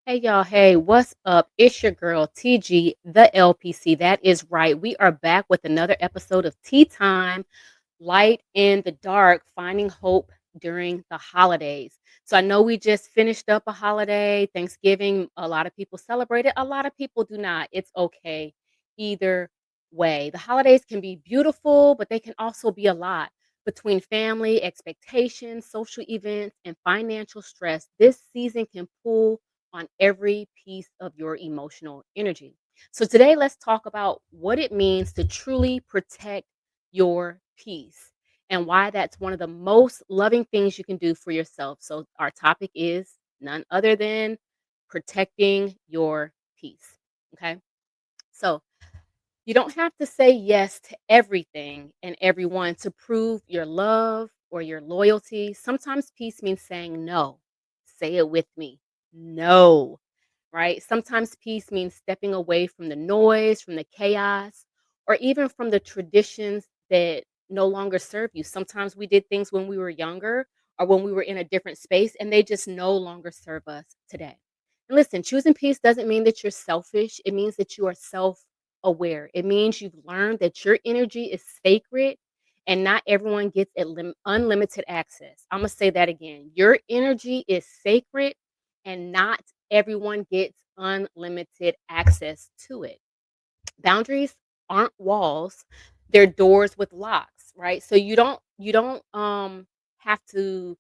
Hey y'all, hey, what's up? It's your girl TG, the LPC. That is right. We are back with another episode of Tea Time, Light in the Dark, finding hope during the holidays. So I know we just finished up a holiday, Thanksgiving. A lot of people celebrate it, a lot of people do not. It's okay either way. The holidays can be beautiful, but they can also be a lot. Between family, expectations, social events, and financial stress, this season can pull on every piece of your emotional energy. So, today, let's talk about what it means to truly protect your peace and why that's one of the most loving things you can do for yourself. So, our topic is none other than protecting your peace. Okay. So, you don't have to say yes to everything and everyone to prove your love or your loyalty. Sometimes peace means saying no. Say it with me. No, right? Sometimes peace means stepping away from the noise, from the chaos, or even from the traditions that no longer serve you. Sometimes we did things when we were younger or when we were in a different space and they just no longer serve us today. And listen, choosing peace doesn't mean that you're selfish, it means that you are self aware. It means you've learned that your energy is sacred and not everyone gets unlimited access. I'm going to say that again. Your energy is sacred and not everyone gets unlimited access to it. Boundaries aren't walls, they're doors with locks, right? So you don't have to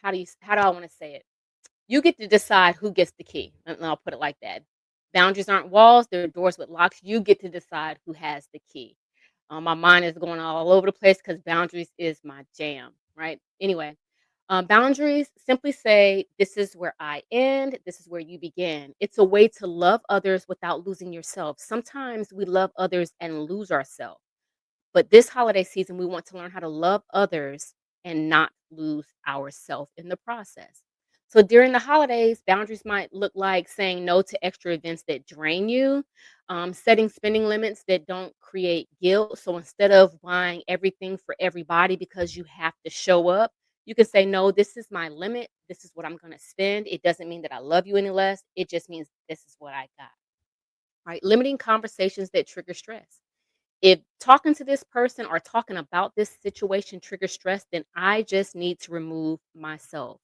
how do I want to say it? You get to decide who gets the key, and I'll put it like that. Boundaries aren't walls, they're doors with locks. You get to decide who has the key. My mind is going all over the place because boundaries is my jam, right? Anyway, boundaries simply say, this is where I end, this is where you begin. It's a way to love others without losing yourself. Sometimes we love others and lose ourselves. But this holiday season, we want to learn how to love others and not lose ourselves in the process. So during the holidays, boundaries might look like saying no to extra events that drain you, setting spending limits that don't create guilt. So instead of buying everything for everybody because you have to show up, you can say, no, this is my limit. This is what I'm going to spend. It doesn't mean that I love you any less. It just means this is what I got. Right? Limiting conversations that trigger stress. If talking to this person or talking about this situation triggers stress, then I just need to remove myself.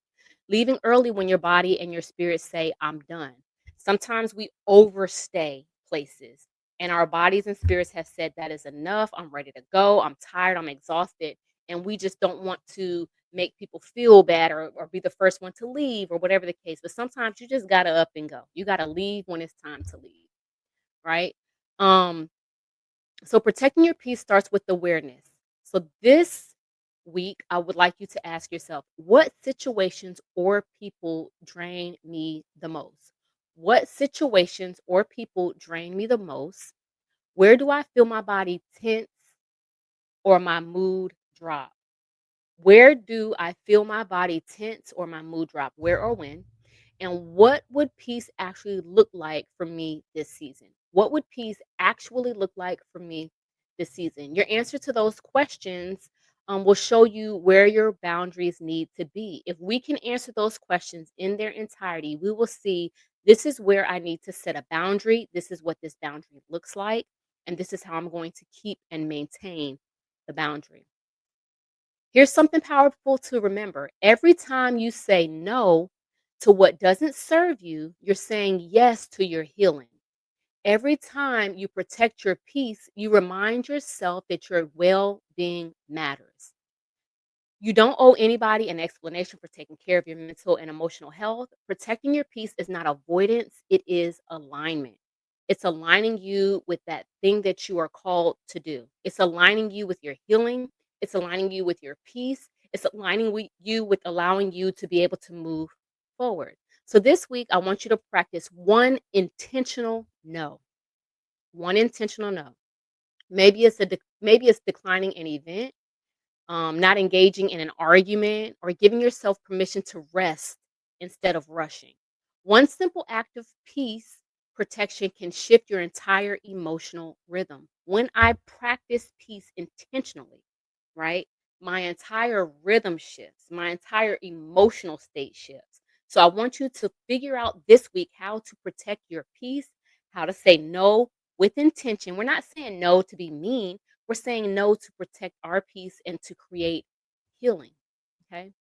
Leaving early when your body and your spirit say, I'm done. Sometimes we overstay places, and our bodies and spirits have said, that is enough. I'm ready to go. I'm tired. I'm exhausted. And we just don't want to make people feel bad or be the first one to leave or whatever the case. But sometimes you just got to up and go. You got to leave when it's time to leave, right? Um, so protecting your peace starts with awareness. So this week, I would like you to ask yourself, what situations or people drain me the most? What situations or people drain me the most? Where do I feel my body tense or my mood drop? Where do I feel my body tense or my mood drop? Where or when? And what would peace actually look like for me this season? What would peace actually look like for me this season? Your answer to those questions will show you where your boundaries need to be. If we can answer those questions in their entirety, we will see, this is where I need to set a boundary. This is what this boundary looks like. And this is how I'm going to keep and maintain the boundary. Here's something powerful to remember. Every time you say no to what doesn't serve you, you're saying yes to your healing. Every time you protect your peace, you remind yourself that your well being matters. You don't owe anybody an explanation for taking care of your mental and emotional health. Protecting your peace is not avoidance, it is alignment. It's aligning you with that thing that you are called to do. It's aligning you with your healing. It's aligning you with your peace. It's aligning with you with allowing you to be able to move forward. So this week, I want you to practice one intentional no. One intentional no. Maybe it's declining an event, not engaging in an argument, or giving yourself permission to rest instead of rushing. One simple act of peace protection can shift your entire emotional rhythm. When I practice peace intentionally, right, my entire rhythm shifts, my entire emotional state shifts. So I want you to figure out this week how to protect your peace, how to say no with intention. We're not saying no to be mean. We're saying no to protect our peace and to create healing. Okay.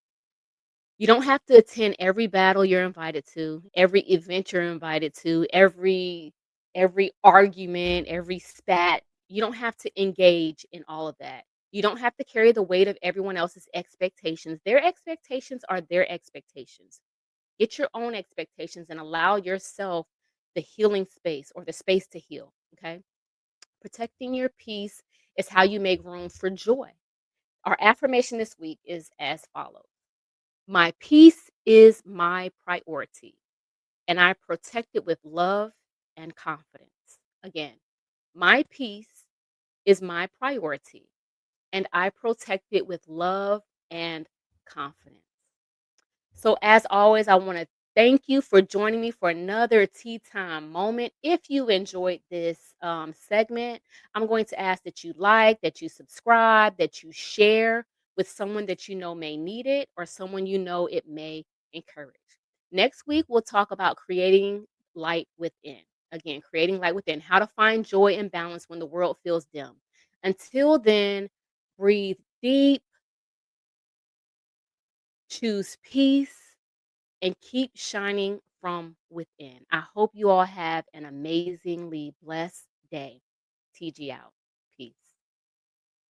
You don't have to attend every battle you're invited to, every event you're invited to, every argument, every spat. You don't have to engage in all of that. You don't have to carry the weight of everyone else's expectations. Their expectations are their expectations. Get your own expectations and allow yourself the healing space or the space to heal, okay? Protecting your peace is how you make room for joy. Our affirmation this week is as follows: My peace is my priority, and I protect it with love and confidence. Again, my peace is my priority, and I protect it with love and confidence. So, as always, I want to thank you for joining me for another tea time moment. If you enjoyed this segment, I'm going to ask that you like, that you subscribe, that you share with someone that you know may need it or someone you know it may encourage. Next week, we'll talk about creating light within. Again, creating light within, how to find joy and balance when the world feels dim. Until then, breathe deep, choose peace, and keep shining from within. I hope you all have an amazingly blessed day. TG out.